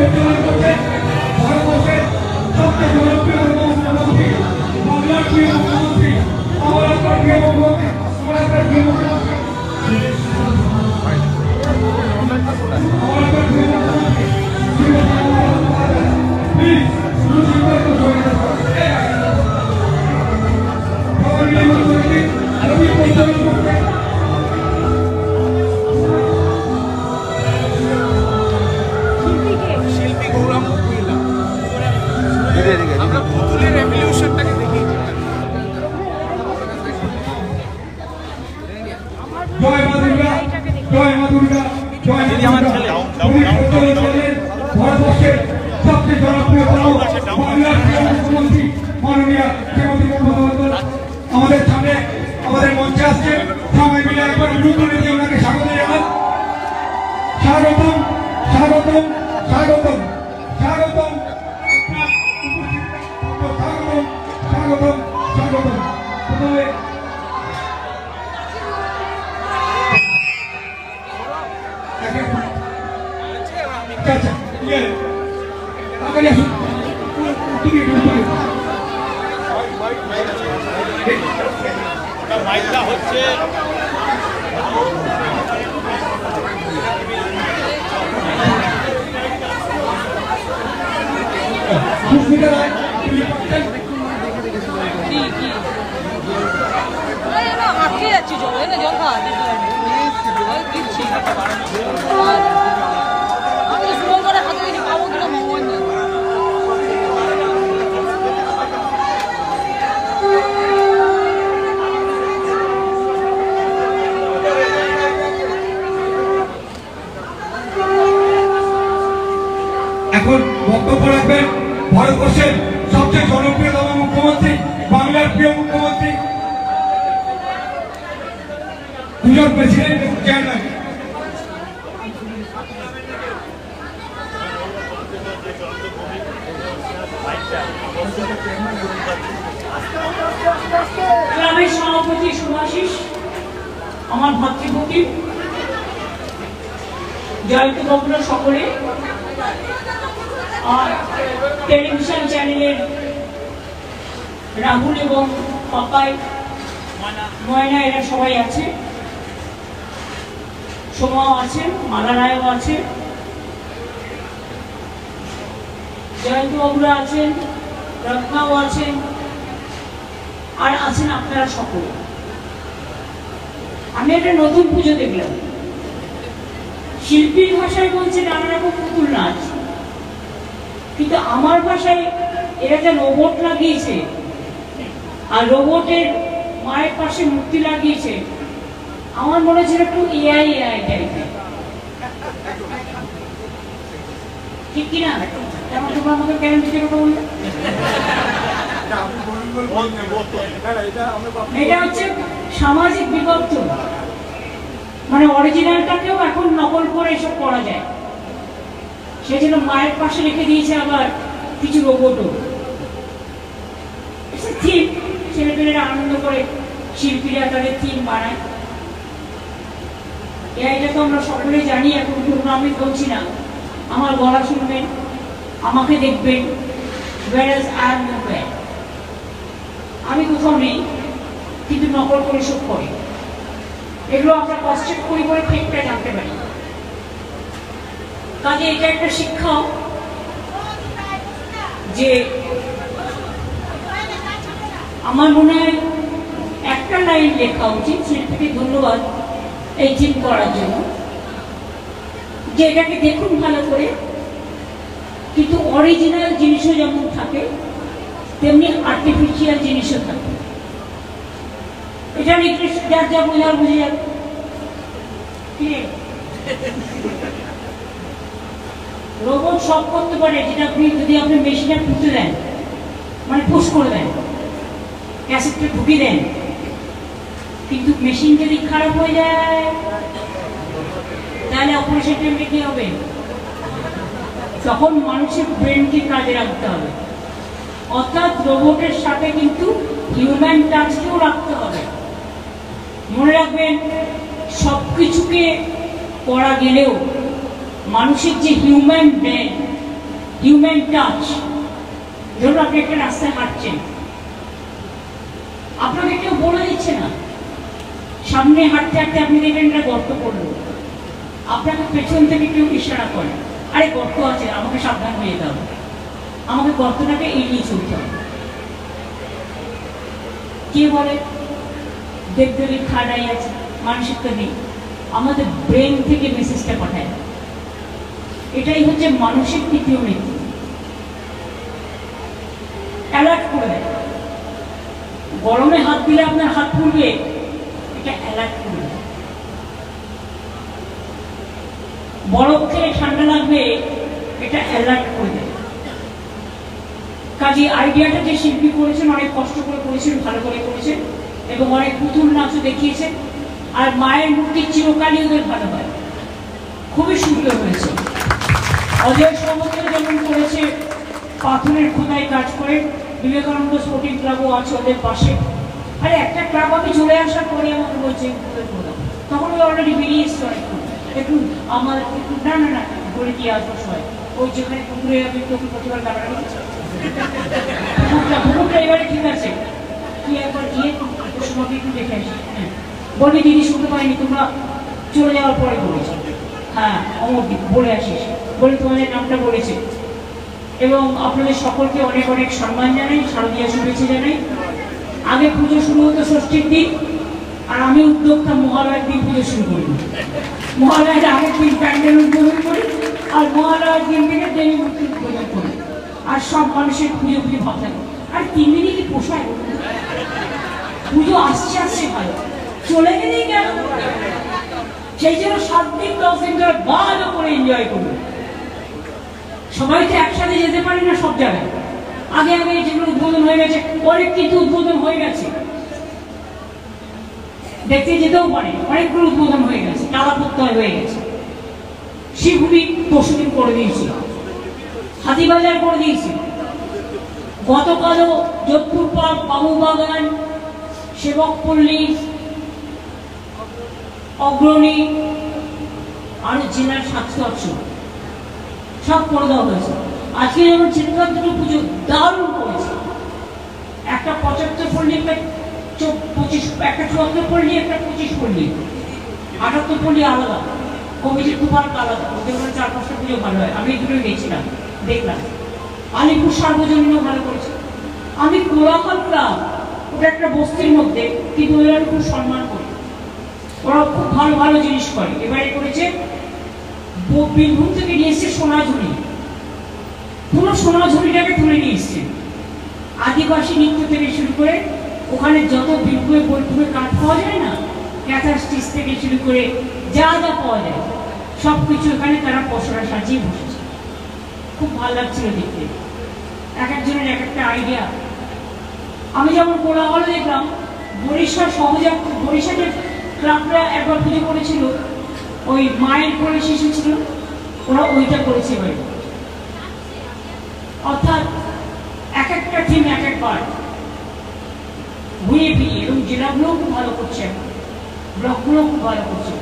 পরিচালনা করছেন ভারতবর্ষের সবচেয়ে জনপ্রিয় মুখ্যমন্ত্রী, বাংলার প্রিয় মুখ্যমন্ত্রী, আমার আপনার প্রিয় মুখ্যমন্ত্রী, আমার আপনার প্রিয় মুখ্যমন্ত্রী, আমার আপনার প্রিয় মুখ্যমন্ত্রী, প্লিজ শিল্পী গৌরাঙ্গ কুইলা আমরা পুতুলের রেভলিউশনটাকে দেখি। জয় মা দুর্গা, জয় মা দুর্গা, জয় মা দুর্গা। ভারতবর্ষের সবচেয়ে জনপ্রিয় বাংলার প্রিয় মুখ্যমন্ত্রী মাননীয় শ্রীমতী মমতা বন্দ্যোপাধ্যায় আমাদের সামনে আমাদের মঞ্চে আসছে। সবাই মিলে একবার অনুরোধ করে দিয়ে ওনাকে স্বাগত জানান। স্বাগতম, স্বাগতম, স্বাগতম, স্বাগতম, স্বাগতম, স্বাগতম, স্বাগতম। প্রথমে মাইকটা হচ্ছে আটকে যাচ্ছি জল না, জল খাওয়া দিচ্ছি আমি সুমন করে হাতে দিচ্ছি, পাবো কিনা ভগবান জানে। এখন বক্তব্য রাখবেন ভারতবর্ষের সবচেয়ে জনপ্রিয়তম মুখ্যমন্ত্রী, বাংলার প্রিয় মুখ্যমন্ত্রী, দুজন প্রেসিডেন্ট এবং চেয়ারম্যান। গ্রামের সভাপতি শুভাশিস, আমার ভাতৃপতি জয়ন্তী বগুড়া সকলে, আর টেলিভিশন চ্যানেলের রাহুল এবং পাপাই, ময়না, এরা সবাই আছে, সোমাও আছে, মালা রায়ও আছে, জয়ন্তী বগুড়া আছেন, রত্নাও আছেন, আর আছেন আপনারা সকলে। আমি একটা নতুন পুজো দেখলাম, শিল্পীর ভাষায় বলছে নানা রকম পুতুল নাচ, কিন্তু আমার ভাষায় এরা একটা রোবট লাগিয়েছে, আর রোবটের মায়ের পাশে মূর্তি লাগিয়েছে। আমার মনে হচ্ছে একটু এআই টাইপের, ঠিক কিনা? তেমন তোমরা আমাকে কেন দিতে কথা বললে? এটা হচ্ছে সামাজিক বিবর্তন, মানে অরিজিনালটাকেও এখন নকল করে এসব করা যায়। সেই জন্য মায়ের পাশে রেখে দিয়েছে আবার কিছু রোবটও। থিম, ছেলেপেলেরা আনন্দ করে শিল্পীরা তাদের থিম বানায়। এটা তো আমরা সকলেই জানি। এখন ধরুন আমি বলছি না, আমার গলা শুনবেন, আমাকে দেখবেন, আমি কোথাও নেই, কিন্তু নকল করে সব করে। এগুলো আমরা কষ্টের করি করে ফেকটা জানতে পারি। কাজে এটা একটা শিক্ষা যে আমার মনে হয় একটা লাইন লেখা উচিত। শিল্পীকে ধন্যবাদ এই থিম করার জন্য, যে এটাকে দেখুন ভালো করে, কিন্তু অরিজিনাল জিনিসও যেমন থাকে তেমনি আর্টিফিশিয়াল জিনিসও থাকে। এটা নির্দিষ্ট যার যা বোঝার বুঝে যাবে। রোবট সব করতে পারে, যেটা আপনি যদি আপনি মেশিনে পুঁতে দেন, মানে পুশ করে দেন, ক্যাসেটটা ঢুকিয়ে দেন, কিন্তু মেশিন যদি খারাপ হয়ে যায় তাহলে অপারেশন টেবিলে কি হবে? তখন মানুষের ব্রেনকে কাজে রাখতে হবে। অর্থাৎ রোবটের সাথে কিন্তু হিউম্যান টাচকেও রাখতে হবে। মনে রাখবেন, সবকিছুকে করা গেলেও মানুষের যে হিউম্যান ব্রেন, হিউম্যান টাচ। ধরুন আপনি একটা রাস্তায় হাঁটছেন, আপনাকে কেউ বলে দিচ্ছে না, সামনে হাঁটতে হাঁটতে আপনি দেখলেন একটা গর্ত পড়লো, আপনাকে পেছন থেকে কেউ ইশারা করে, আরে গর্ত আছে, আমাকে সাবধান হয়ে যেতে হবে, আমাকে গর্তটাকে এড়িয়ে চলতে হবে। কে বলে? দেবদেবীর খাড়াই আছে, মানসিক তো নেই, আমাদের ব্রেন থেকে মেসেজটা পাঠায়। এটাই হচ্ছে মানসিক তৃতীয় নীতি, অ্যালার্ট করে দেয়। গরমে হাত দিলে আপনার হাত পুড়বে, এটা অ্যালার্ট করে দেয়। বরফ খেলে ঠান্ডা লাগবে, এটা অ্যালার্ট করে দেয়। কাজে আইডিয়াটা যে শিল্পী করেছেন অনেক কষ্ট করে করেছেন, ভালো করে করেছেন এবং অনেক পুতুল নাচও দেখিয়েছেন। আর মায়ের মূর্তি চিরকালই ওদের ভালো হয়, খুবই সুন্দর হয়েছে। অজয় সৌমত্র যেমন করেছে পাথরের খোদাই কাজ করে, বিবেকানন্দ স্পোর্টিং ক্লাবও আছে ওদের পাশে। আরে একটা ক্লাব আমি চলে আসার পরে আমাকে বলছে তখন ওই অলরেডি বেরিয়ে এসছে অনেকক্ষণ, একটু আমার একটু না না না বলে দিয়ে আসবো সবাই, ওই যেখানে পুকুরে আমি তোকে প্রতিবার কাটানো পুকুরটা এবারে ঠিক আছে, তুই একবার গিয়ে তোমাকে একটু দেখে আসি। হ্যাঁ বলি দিদি শুনতে পাইনি, তোমরা চলে যাওয়ার পরে বলেছ, হ্যাঁ অমরদীপ বলে আসিস, বলে তোমাদের নামটা বলেছে। এবং আপনাদের সকলকে অনেক অনেক সম্মান জানাই, শারদীয়া শুভেচ্ছা জানাই। আগে পুজো শুরু হতো ষষ্ঠীর দিন, আর আমি উদ্যোক্তা মহালয়ের দিন পুজো শুরু করি। মহালয়ের আগের দিন প্যান্ডেল উদ্বোধন করি, আর মহালয়ের দিন থেকে দেবী মূর্তি উদ্বোধন করি, আর সব মানুষের পুজো পুজো ভাব থাকে। আর 3 দিনই কি পোষায়? পুজো আসছে আসছে ভালো, চলে গেলেই কেন? সেই জন্য 7 দিন 10 দিন ধরে ভালো করে এনজয় করবে। সবাই তো একসাথে যেতে পারি না সব জায়গায়, আগে আগে যেগুলো উদ্বোধন হয়ে গেছে অনেক কিছু উদ্বোধন হয়ে গেছে, দেখতে যেতেও পারে, অনেকগুলো উদ্বোধন হয়ে গেছে, টালা প্রত্যয় হয়ে গেছে। শিবভূমি পরশুদিন করে দিয়েছি, হাতিবাজার করে দিয়েছি, গতকালও যোধপুর পার্ক, বাবুবাগান, সেবকপল্লী, অগ্রণী, আর জেলার 700 সব করে দেওয়া হয়েছে। আজকে যেমন চিত্রকার দুটো পুজো দারুণ করেছে, একটা 75 পল্লী, একটা 25, একটা 74 পল্লী, একটা 25 পল্লী, 78 পল্লী আলাদা, কমিটির খুব আলাদা, ওদের 4-5টা পুজো ভালো হয়। আমি দুটোই গেছিলাম, দেখলাম। আলিপুর সার্বজনীন ভালো করেছে। আমি কোলাহল ক্লাব, ওটা একটা বস্তির মধ্যে, কিন্তু ওদের আমি খুব সম্মান করি, ওরা খুব ভালো ভালো জিনিস করে। এবারে করেছে বীরভূম থেকে নিয়ে এসছে সোনাঝুরি, পুরো সোনাঝুরিটাকে তুলে নিয়ে এসছে, আদিবাসী নৃত্য থেকে শুরু করে ওখানে যত বীরভূমে বৈঠুমে কাঠ পাওয়া যায় না, ক্যাথার স্টিচ থেকে শুরু করে যা যা পাওয়া যায় সব কিছু এখানে তারা পসরা সাজিয়ে বসেছে। খুব ভালো লাগছিল দেখতে, এক একজনের এক একটা আইডিয়া। আমি যেমন কোলাহল দেখলাম, বরিশার সহজাত, বরিশালের ক্লাবরা একবার পুজো করেছিল, ওই মায়ের কোলে শিশু ছিল, ওরা ওইটা করেছে এবারে। অর্থাৎ এক একটা টিম এক একবার ঘুরিয়ে ফিরিয়ে, এবং জেলাগুলোও খুব ভালো করছে, ব্লকগুলো খুব ভালো করছে।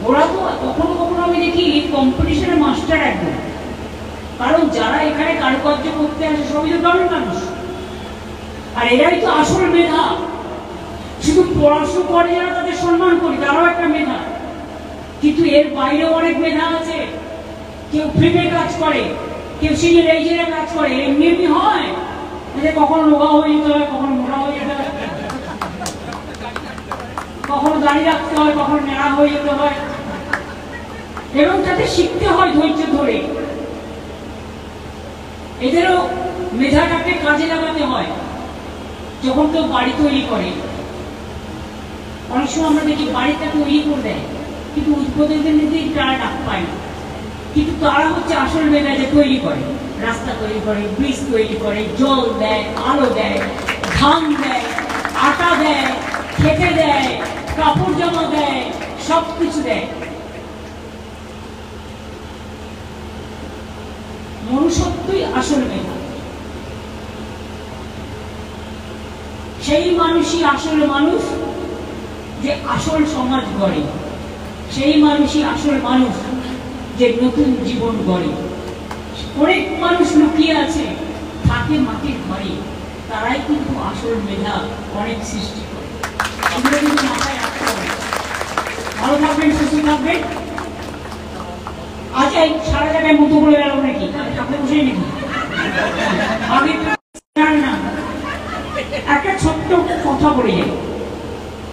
ওরা তো কখনো কখনো আমি দেখি কম্পিটিশনের মাস্টার একদম, কারণ যারা এখানে কারুকার্য করতে আসে সবই তো গ্রামের মানুষ, আর এরাই তো আসল মেধা। শুধু পড়াশোনা করে যারা তাদের সম্মান করি, তারাও একটা মেধা, কিন্তু এর বাইরেও অনেক মেধা আছে। কেউ ফিল্মে কাজ করে, কেউ সিনিয়র রেঞ্জের কাজ করে, এমনি এমনি হয় যে কখনো রোগা হয়ে যেতে হয়, কখনো মোটা হয়ে যেতে হয়, কখনো দাঁড়িয়ে রাখতে হয়, কখনো নেড়া হয়ে যেতে হয়, এবং তাতে শিখতে হয় ধৈর্য ধরে। এদেরও মেধাটাকে কাজে লাগাতে হয়। যখন কেউ বাড়ি তৈরি করে, অনেক সময় আমরা দেখি বাড়িটা তৈরি করে দেয়, কিন্তু উদ্বোধনের নিতে তারা ডাক পায় না, কিন্তু তারা হচ্ছে আসল মেধা, যে তৈরি করে, রাস্তা তৈরি করে, ব্রিজ তৈরি করে, জল দেয়, আলো দেয়, ধান দেয়, আটা দেয়, খেতে দেয়, কাপড় জামা দেয়, সব কিছু দেয়। মনুষ্যত্বই আসল মেধা। সেই মানুষই আসল মানুষ, যে আসল সমাজ গড়ে। সেই মানুষই আসল মানুষ, যে নতুন জীবন গড়ে। অনেক মানুষ লুকিয়ে আছে থাকে মাটির ঘরে, তারাই কিন্তু আসল মেধা অনেক সৃষ্টি করে। এগুলো কিন্তু মাথায় রাখতে হবে। ভালো থাকবেন, সুস্থ থাকবেন। আজ এই সারা জায়গায় মতো বলে গেল নাকি ঠাকুর বসে নাকি আগে না একটা ছোট্ট কথা বলে যাই,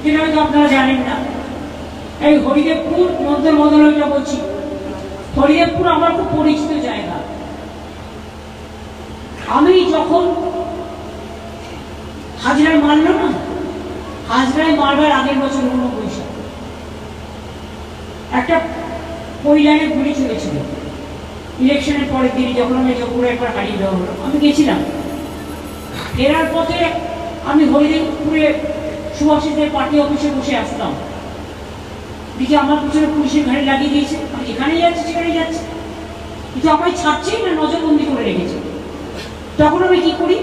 যেটা হয়তো আপনারা জানেন না। এই হরিদেবপুর মধ্যে মদনটা বলছি, হরিদেবপুর আমার খুব পরিচিত জায়গা। আমি যখন হাজরায় মারলো না, হাজরায় মারবার আগের বছর 89 সাল একটা কৈলানে গুলি চলেছিল। ইলেকশনের পরের দিন যখন আমি জয়পুরে একবার হারিয়ে দেওয়া হলো, আমি গেছিলাম। ফেরার পথে আমি হরিদেবপুরে সুভাষিসের পার্টি অফিসে বসে আসতাম, দেখি আমার পিছনে পুলিশের গাড়ি লাগিয়ে দিয়েছে। আমি এখানেই যাচ্ছি সেখানেই যাচ্ছি, কিন্তু আমায় ছাড়ছেই না, নজরবন্দি করে রেখেছে। তখন আমি কি করি,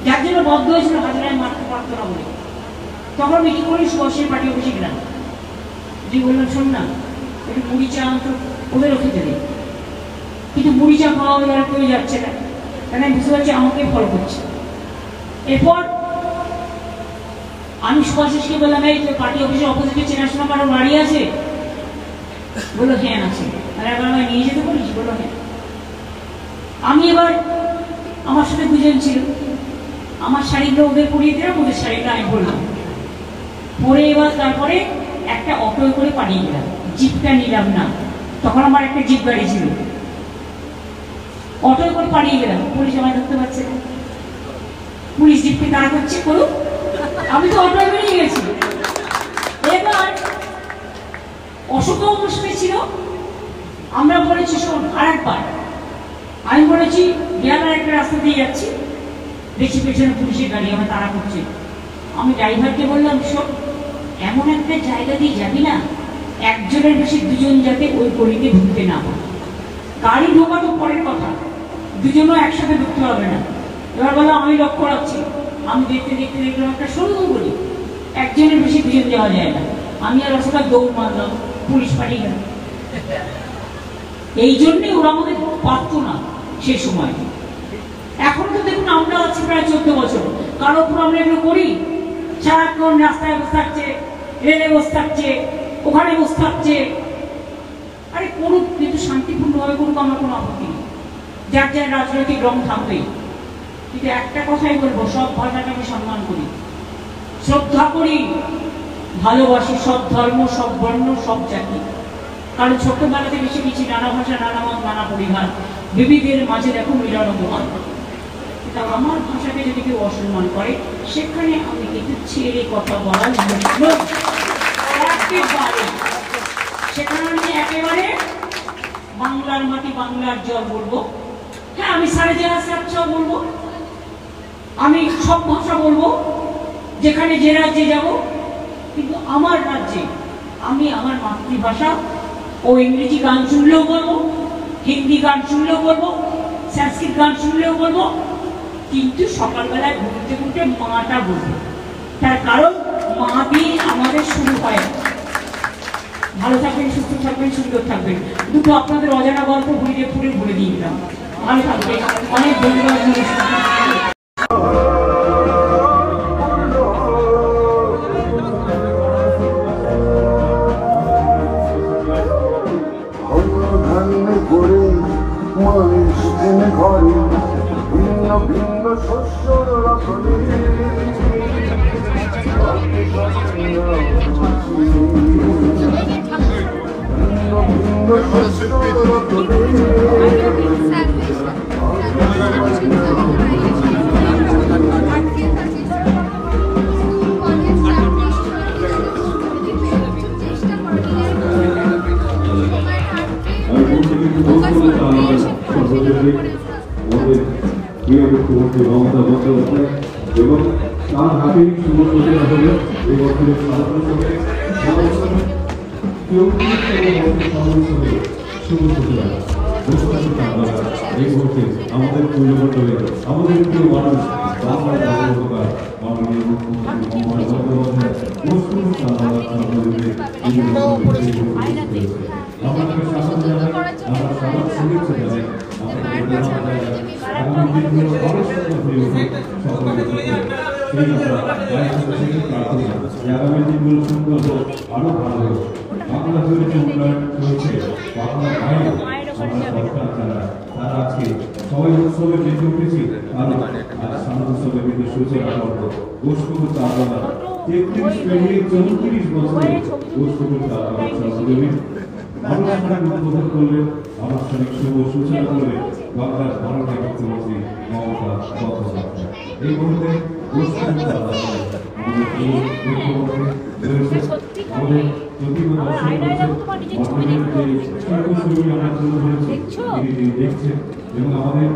যার জন্য বদ্ধ হয়েছিল হাজারায় মারতে পারতো না বলে, তখন আমি কি করি, সুভাষের পার্টি অফিসে গেলাম। যে বললাম শোন না, একটু মুড়ি চা তো ওদেরও খেতে দেয়, কিন্তু মুড়ি চা খাওয়া ওদের আর কেউ যাচ্ছে না, কারণ আমি বুঝতে পারছি আমাকে ফলো করছে। এরপর আমি সুভাষিসকে বললাম, এই তো পার্টি অফিসের অপোজিটে চেনাশোনা কারো বাড়ি আছে? বললো হ্যাঁ আছে। আর একবার আমায় নিয়ে যেতে বলিস? বললো হ্যাঁ। আমি এবার আমার সাথে দুজন ছিল, আমার শাড়িগুলো ওদের পরিয়ে দিলাম, ওদের শাড়িটা আমি পরলাম, পরে এবার তারপরে একটা অটোয় করে পাঠিয়ে গেলাম। জিপটা নিলাম না, তখন আমার একটা জিপ গাড়ি ছিল, অটোয় করে পাঠিয়ে গেলাম। পুলিশ আমায় ধরতে পারছে না, পুলিশ জিপকে তাড়া করছে, করুক, আমি তো অটোয় বেরিয়ে গেছি। এবার অশোক অনুষ্ঠানে ছিল, আমরা বলেছি শোন আর একবার, আমি বলেছি বিয়ানার একটা রাস্তা দিয়ে যাচ্ছি, দেখছি পেছনে পুলিশের গাড়ি আমার তাড়া করছে। আমি ড্রাইভারকে বললাম, শোন এমন একটা জায়গা দিয়ে যাবি না, একজনের বেশি দুজন যাতে ওই গলিতে ঢুকতে না পারে। গাড়ি ঢোকা তো পরের কথা, দুজনও একসাথে ঢুকতে হবে না। এবার বললাম আমি লক্ষ্য রাখছি, আমি দেখতে দেখতে দেখলাম একটা সরু গলি, একজনের বেশি দুজন যাওয়া যায় না। আমি আর রাস্তা দৌড় মারলাম, পুলিশ পাঠিয়ে গেল। এই জন্যই ওরা আমাদের পারতো না সে সময়। এখন তো দেখুন আমরা আছি প্রায় 14 বছর, কারো উপর আমরা এগুলো করি? সারাক্ষণ রাস্তায় বসে থাকছে, রেলে বসে থাকছে, ওখানে বসে থাকছে। আরে করুক, কিন্তু শান্তিপূর্ণভাবে করুক, আমার কোনো আপত্তি নেই, যার যার রাজনৈতিক রং থাকবেই। কিন্তু একটা কথাই বলবো, সব ভাষাকে আমি সম্মান করি, শ্রদ্ধা করি, ভালোবাসি সব ধর্ম, সব বর্ণ, সব জাতি। কারণ ছোট্টবেলা থেকে শিখেছি নানা ভাষা, নানা মত, নানা পরিবার, বিবিধের মাঝে দেখো মিলন মহান। কিন্তু আমার ভাষাকে যদি কেউ অসম্মান করে, সেখানে আমি কিন্তু ছেড়ে কথা বলার একেবারে, সেখানে আমি একেবারে বাংলার মাটি, বাংলার জল বলবো। হ্যাঁ, আমি সাড়ে জাহাজ বলবো, আমি সব ভাষা বলবো, যেখানে যে রাজ্যে যাব। কিন্তু আমার রাজ্যে আমি আমার মাতৃভাষা ও ইংরেজি গান শুনলেও বলবো, হিন্দি গান শুনলেও বলবো, সংস্কৃত গান শুনলেও বলবো, কিন্তু সকালবেলায় ঘুরতে ঘুরতে মাটা বলবো। তার কারণ মা দিয়ে আমাদের শুরু হয়। ভালো থাকবেন, সুস্থ থাকবেন, সুন্দর থাকবেন। দুটো আপনাদের অজানা গল্প হরিদেবপুরে বলে দিয়ে দিলাম। ভালো থাকবেন, অনেক ধন্যবাদ। ভিন্ন ভিন্ন শস্য রচনে মুখ্যমন্ত্রী মমতা বন্দ্যোপাধ্যায় এবং তার হাতেই শুরু করতে হবে এই বছরের এই মুহূর্তে আমাদের পূর্ণমন্ডলে আমাদের প্রিয় মানুষ বাংলার জাতীয়তার মাননীয় মুখ্যমন্ত্রী মমতা বন্দ্যোপাধ্যায় আমরা শুভেচ্ছা জানাই, আমরা সবার শুভেচ্ছা জানাই। আগামী দিনগুলো সুন্দর হোক, আরো ভালো হোক। বাংলা জুড়ে যে উন্নয়ন হয়েছে, বাংলা বাইরে আমরা সরকার তারা আজকে সবাই উৎসবে মেতে উঠেছি। আজ সামনে উৎসবে কিন্তু সূচনা করবো গোষ্ঠপুর চাঁদা 33 পেরিয়ে 34 বছরে গোষ্ঠপুর চাঁদা আনুষ্ঠানিক উদ্বোধন করলে আনুষ্ঠানিক শুভ সূচনা করলে বাংলার ভারতের মুখ্যমন্ত্রী মমতা বন্দ্যোপাধ্যায়। এই মুহূর্তে গোষ্ঠপুর চাঁদা আমাদের মুখ্যমন্ত্রী আমাদের প্রতিমা দেখছেন এবং আমাদের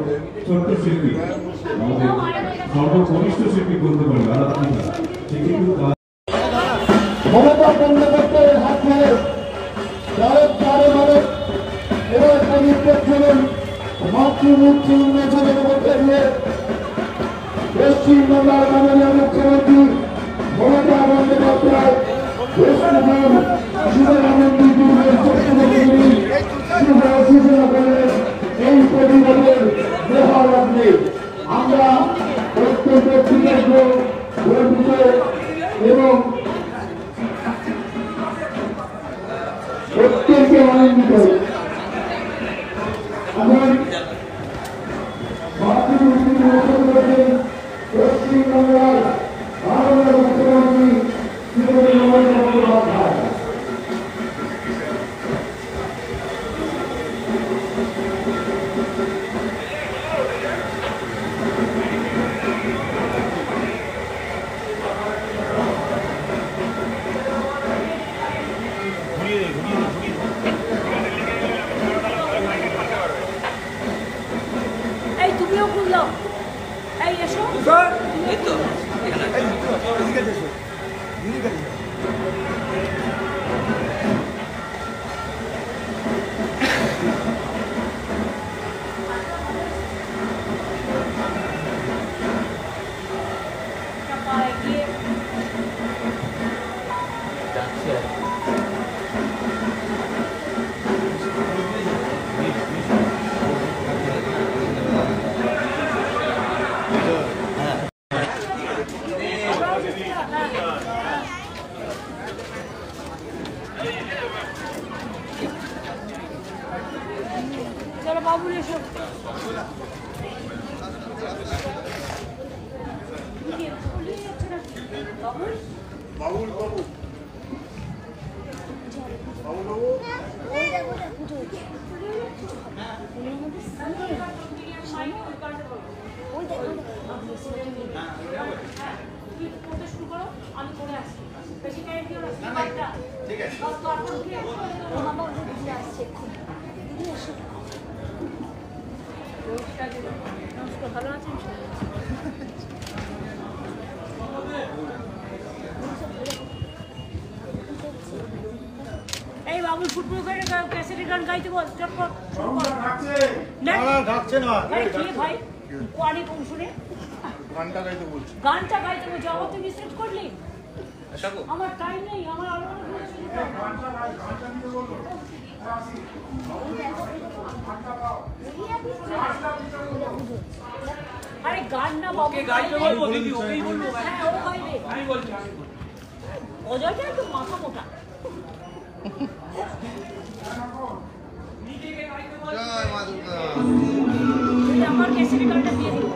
ছোট্ট শিল্পী আমাদের সর্বকনিষ্ঠ শিল্পী করতে পারবে আরাধনা সে কিন্তু মমতা বন্দ্যোপাধ্যায়ের হাতে এবার সঙ্গীত করছিলেন মাতৃমূর্তি উন্নয়নের মধ্যে দিয়ে পশ্চিমবাংলার মাননীয় মুখ্যমন্ত্রী মমতা বন্দ্যোপাধ্যায় এই পরিবারের দেহালগ্নে আমরা অত্যন্ত কৃতজ্ঞ গর্বিত এবং প্রত্যেককে আনন্দিত। এখন মাতৃমূর্তি পশ্চিমবাংলার ভারতের মুখ্যমন্ত্রী শ্রীমতী মমতা বন্দ্যোপাধ্যায়। এই তুমিও খুললো এই এসো এই তো চলো বাবুল এসো বাবুল বাবুল বাবু শুরু করো আমি করে আসছি বেশি টাইম দিও না ঠিক আছে নমস্কার ভালো আছেন এই বাবুল ফুটবল করে ক্যাসেটের গান গাইতে বল ডাকছে না ভাই অনেক শুনে গানটা গাইতে বলছি গানটা গাইতে বলছি আমার তুই রিসার্চ করলি আমার টাইম নেই আমার আরো আরে গান না বাবু গাইতে বলবো দিদি ওকেই বলবো হ্যাঁ ও গাইবে আমি বলছি অজয়টা একটু মাথা মোটা আমার ক্যাসেটের গানটা দিয়ে দিই